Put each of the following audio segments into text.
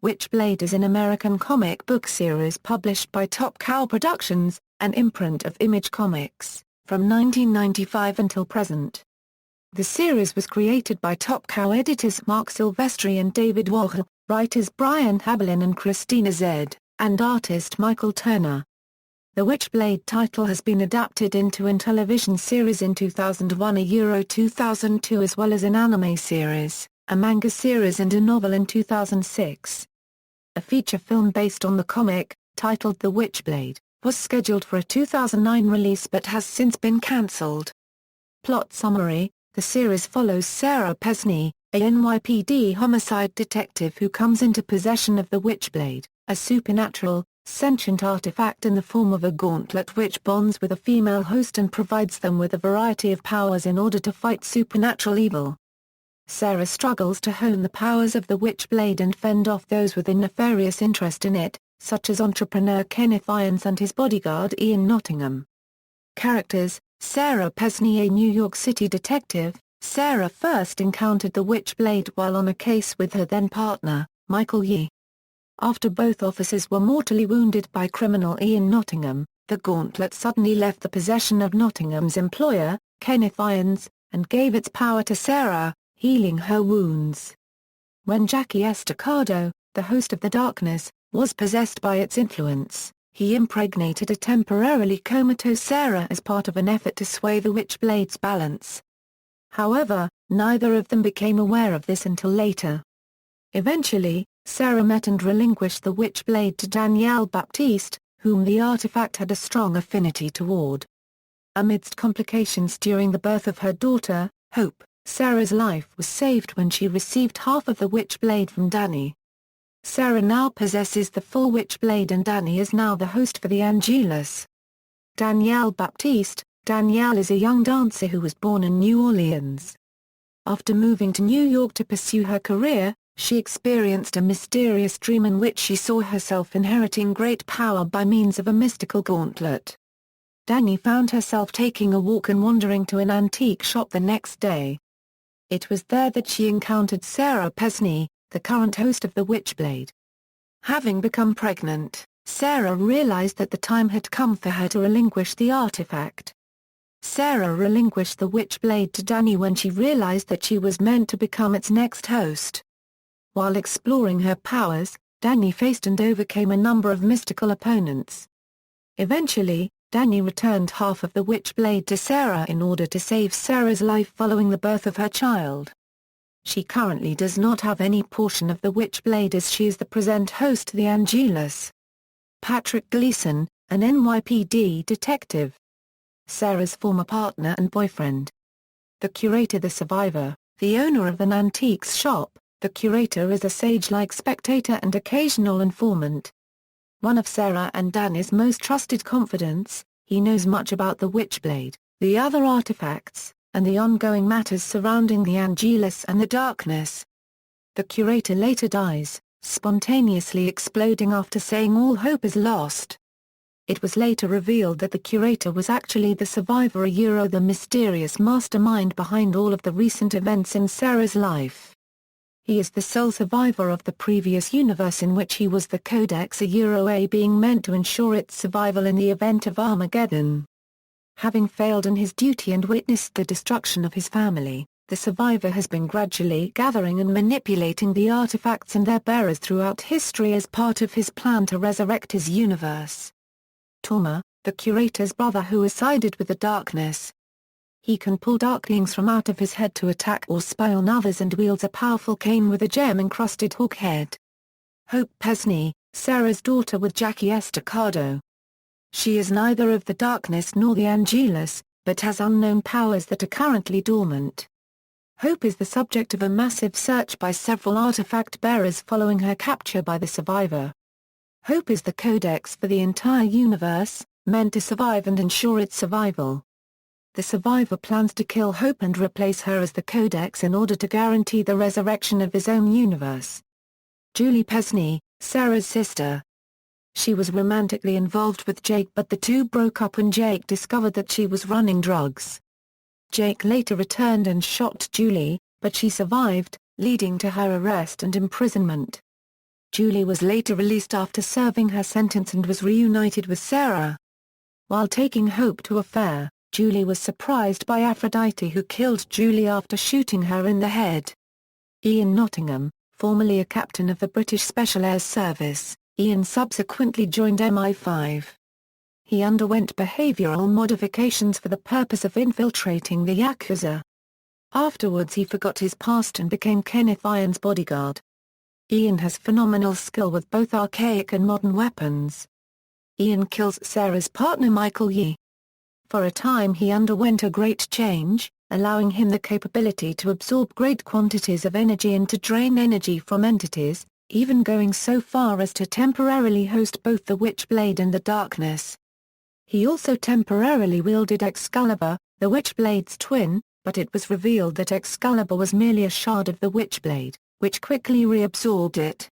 Witchblade is an American comic book series published by Top Cow Productions, an imprint of Image Comics, from 1995 until present. The series was created by Top Cow editors Marc Silvestri and David Wohl, writers Brian Haberlin and Christina Z, and artist Michael Turner. The Witchblade title has been adapted into a television series in 2001 2002 as well as an anime series, a manga series and a novel in 2006. A feature film based on the comic, titled The Witchblade, was scheduled for a 2009 release but has since been cancelled. Plot summary: the series follows Sarah Pesney, a NYPD homicide detective who comes into possession of the Witchblade, a supernatural, sentient artifact in the form of a gauntlet which bonds with a female host and provides them with a variety of powers in order to fight supernatural evil. Sarah struggles to hone the powers of the Witchblade and fend off those with a nefarious interest in it, such as entrepreneur Kenneth Irons and his bodyguard Ian Nottingham. Characters: Sarah Pesney, a New York City detective. Sarah first encountered the Witchblade while on a case with her then-partner, Michael Yee. After both officers were mortally wounded by criminal Ian Nottingham, the gauntlet suddenly left the possession of Nottingham's employer, Kenneth Irons, and gave its power to Sarah, healing her wounds. When Jackie Estacado, the host of the Darkness, was possessed by its influence, he impregnated a temporarily comatose Sarah as part of an effort to sway the Witchblade's balance. However, neither of them became aware of this until later. Eventually, Sarah met and relinquished the Witchblade to Danielle Baptiste, whom the artifact had a strong affinity toward. Amidst complications during the birth of her daughter, Hope, Sarah's life was saved when she received half of the Witchblade from Danny. Sarah now possesses the full Witchblade and Danny is now the host for the Angelus. Danielle Baptiste: Danielle is a young dancer who was born in New Orleans. After moving to New York to pursue her career, she experienced a mysterious dream in which she saw herself inheriting great power by means of a mystical gauntlet. Danny found herself taking a walk and wandering to an antique shop the next day. It was there that she encountered Sarah Pesney, the current host of the Witchblade. Having become pregnant, Sarah realized that the time had come for her to relinquish the artifact. Sarah relinquished the Witchblade to Danny when she realized that she was meant to become its next host. While exploring her powers, Danny faced and overcame a number of mystical opponents. Eventually, Danny returned half of the Witchblade to Sarah in order to save Sarah's life following the birth of her child. She currently does not have any portion of the Witchblade as she is the present host to the Angelus. Patrick Gleason, an NYPD detective. Sarah's former partner and boyfriend. The Curator: the survivor, the owner of an antiques shop, the Curator is a sage-like spectator and occasional informant. One of Sarah and Danny's most trusted confidants, he knows much about the Witchblade, the other artifacts, and the ongoing matters surrounding the Angelus and the Darkness. The Curator later dies, spontaneously exploding after saying all hope is lost. It was later revealed that the Curator was actually the survivor, the mysterious mastermind behind all of the recent events in Sarah's life. He is the sole survivor of the previous universe in which he was the Codex, a being meant to ensure its survival in the event of Armageddon. Having failed in his duty and witnessed the destruction of his family, the survivor has been gradually gathering and manipulating the artifacts and their bearers throughout history as part of his plan to resurrect his universe. Torma, the Curator's brother who has sided with the Darkness. He can pull darklings from out of his head to attack or spy on others and wields a powerful cane with a gem-encrusted hawk head. Hope Pesney, Sarah's daughter with Jackie Estacado. She is neither of the Darkness nor the Angelus, but has unknown powers that are currently dormant. Hope is the subject of a massive search by several artifact bearers following her capture by the survivor. Hope is the Codex for the entire universe, meant to survive and ensure its survival. The survivor plans to kill Hope and replace her as the Codex in order to guarantee the resurrection of his own universe. Julie Pesney, Sarah's sister. She was romantically involved with Jake, but the two broke up when Jake discovered that she was running drugs. Jake later returned and shot Julie, but she survived, leading to her arrest and imprisonment. Julie was later released after serving her sentence and was reunited with Sarah. While taking Hope to a fair, Julie was surprised by Aphrodite, who killed Julie after shooting her in the head. Ian Nottingham, formerly a captain of the British Special Air Service, Ian subsequently joined MI5. He underwent behavioral modifications for the purpose of infiltrating the Yakuza. Afterwards he forgot his past and became Kenneth Iron's bodyguard. Ian has phenomenal skill with both archaic and modern weapons. Ian kills Sarah's partner Michael Yee. For a time he underwent a great change, allowing him the capability to absorb great quantities of energy and to drain energy from entities, even going so far as to temporarily host both the Witchblade and the Darkness. He also temporarily wielded Excalibur, the Witchblade's twin, but it was revealed that Excalibur was merely a shard of the Witchblade, which quickly reabsorbed it.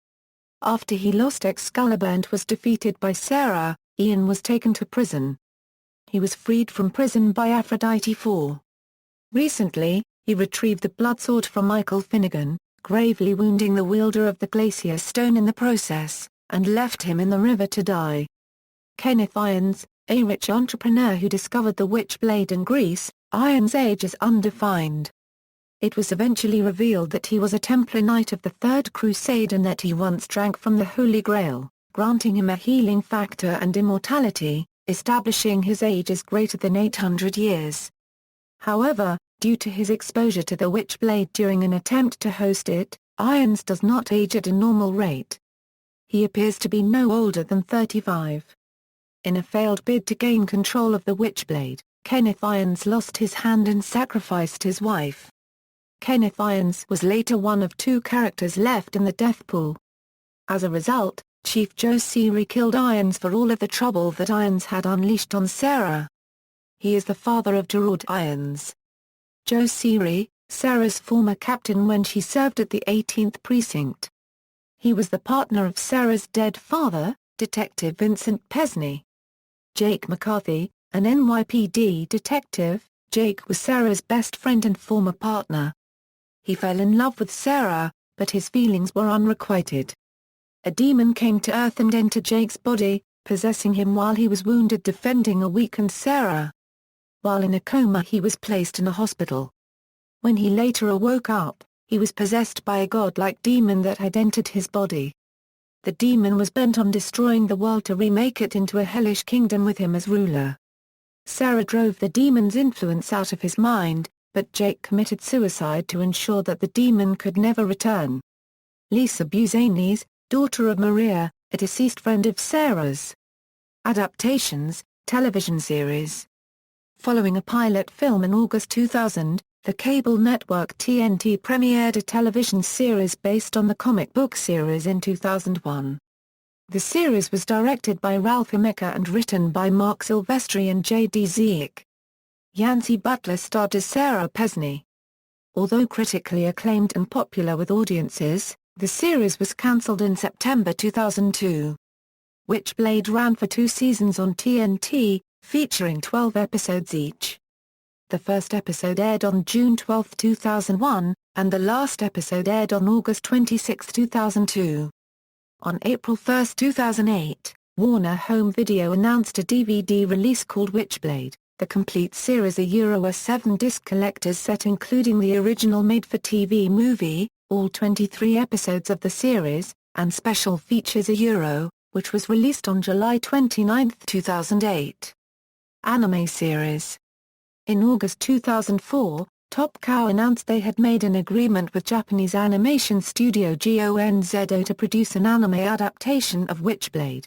After he lost Excalibur and was defeated by Sarah, Ian was taken to prison. He was freed from prison by Aphrodite IV. Recently, he retrieved the Bloodsword from Michael Finnegan, gravely wounding the wielder of the Glacier Stone in the process, and left him in the river to die. Kenneth Irons, a rich entrepreneur who discovered the Witchblade in Greece, Irons' age is undefined. It was eventually revealed that he was a Templar Knight of the Third Crusade and that he once drank from the Holy Grail, granting him a healing factor and immortality, establishing his age as greater than 800 years. However, due to his exposure to the Witchblade during an attempt to host it, Irons does not age at a normal rate. He appears to be no older than 35. In a failed bid to gain control of the Witchblade, Kenneth Irons lost his hand and sacrificed his wife. Kenneth Irons was later one of 2 characters left in the death pool. As a result, Chief Joe Siri killed Irons for all of the trouble that Irons had unleashed on Sarah. He is the father of Gerard Irons. Joe Siri, Sarah's former captain when she served at the 18th Precinct. He was the partner of Sarah's dead father, Detective Vincent Pesney. Jake McCarthy, an NYPD detective, Jake was Sarah's best friend and former partner. He fell in love with Sarah, but his feelings were unrequited. A demon came to Earth and entered Jake's body, possessing him while he was wounded defending a weakened Sarah. While in a coma he was placed in a hospital. When he later awoke up, he was possessed by a godlike demon that had entered his body. The demon was bent on destroying the world to remake it into a hellish kingdom with him as ruler. Sarah drove the demon's influence out of his mind, but Jake committed suicide to ensure that the demon could never return. Lisa Buzanes, daughter of Maria, a deceased friend of Sarah's. Adaptations, television series. Following a pilot film in August 2000, the cable network TNT premiered a television series based on the comic book series in 2001. The series was directed by Ralph Emeka and written by Marc Silvestri and J.D. Zeek. Yancy Butler starred as Sarah Pesney. Although critically acclaimed and popular with audiences, the series was cancelled in September 2002. Witchblade ran for 2 seasons on TNT, featuring 12 episodes each. The first episode aired on June 12, 2001, and the last episode aired on August 26, 2002. On April 1, 2008, Warner Home Video announced a DVD release called Witchblade, the complete series, a 7-disc collector's set including the original made-for-TV movie, all 23 episodes of the series, and special features, which was released on July 29, 2008. Anime series. In August 2004, Top Cow announced they had made an agreement with Japanese animation studio Gonzo to produce an anime adaptation of Witchblade.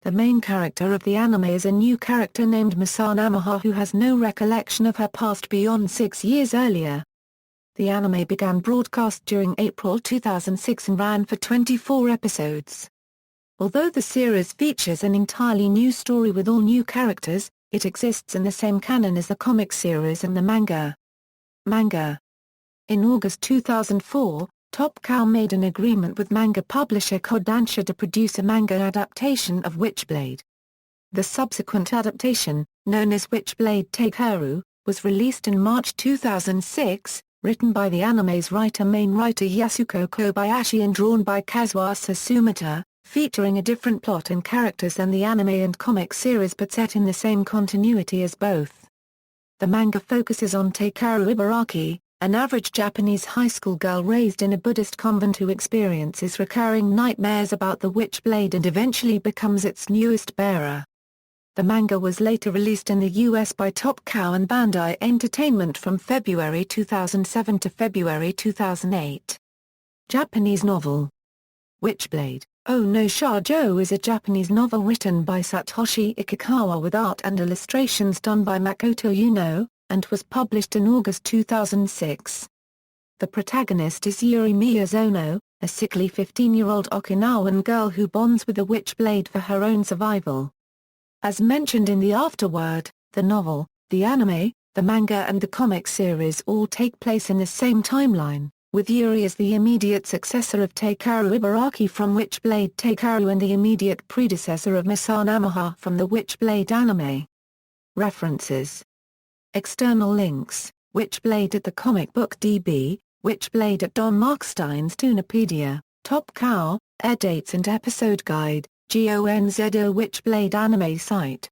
The main character of the anime is a new character named Masanamaha who has no recollection of her past beyond 6 years earlier. The anime began broadcast during April 2006 and ran for 24 episodes. Although the series features an entirely new story with all new characters, it exists in the same canon as the comic series and the manga. In August 2004, Top Cow made an agreement with manga publisher Kodansha to produce a manga adaptation of Witchblade. The subsequent adaptation, known as Witchblade Takeru, was released in March 2006, written by the anime's main writer Yasuko Kobayashi and drawn by Kazuasa Sumita, featuring a different plot and characters than the anime and comic series but set in the same continuity as both. The manga focuses on Takeru Ibaraki, an average Japanese high school girl raised in a Buddhist convent who experiences recurring nightmares about the Witchblade and eventually becomes its newest bearer. The manga was later released in the US by Top Cow and Bandai Entertainment from February 2007 to February 2008. Japanese novel Witchblade, Oh no Shoujo is a Japanese novel written by Satoshi Ikikawa with art and illustrations done by Makoto Yuno, and was published in August 2006. The protagonist is Yuri Miyazono, a sickly 15-year-old Okinawan girl who bonds with the Witchblade for her own survival. As mentioned in the afterword, the novel, the anime, the manga and the comic series all take place in the same timeline, with Yuri as the immediate successor of Takeru Ibaraki from Witchblade Takeru and the immediate predecessor of Misanamaha from the Witchblade anime. References. External links, Witchblade at the Comic Book DB, Witchblade at Don Markstein's Toonipedia, Top Cow, Air Dates and Episode Guide, GONZO Witchblade Anime Site.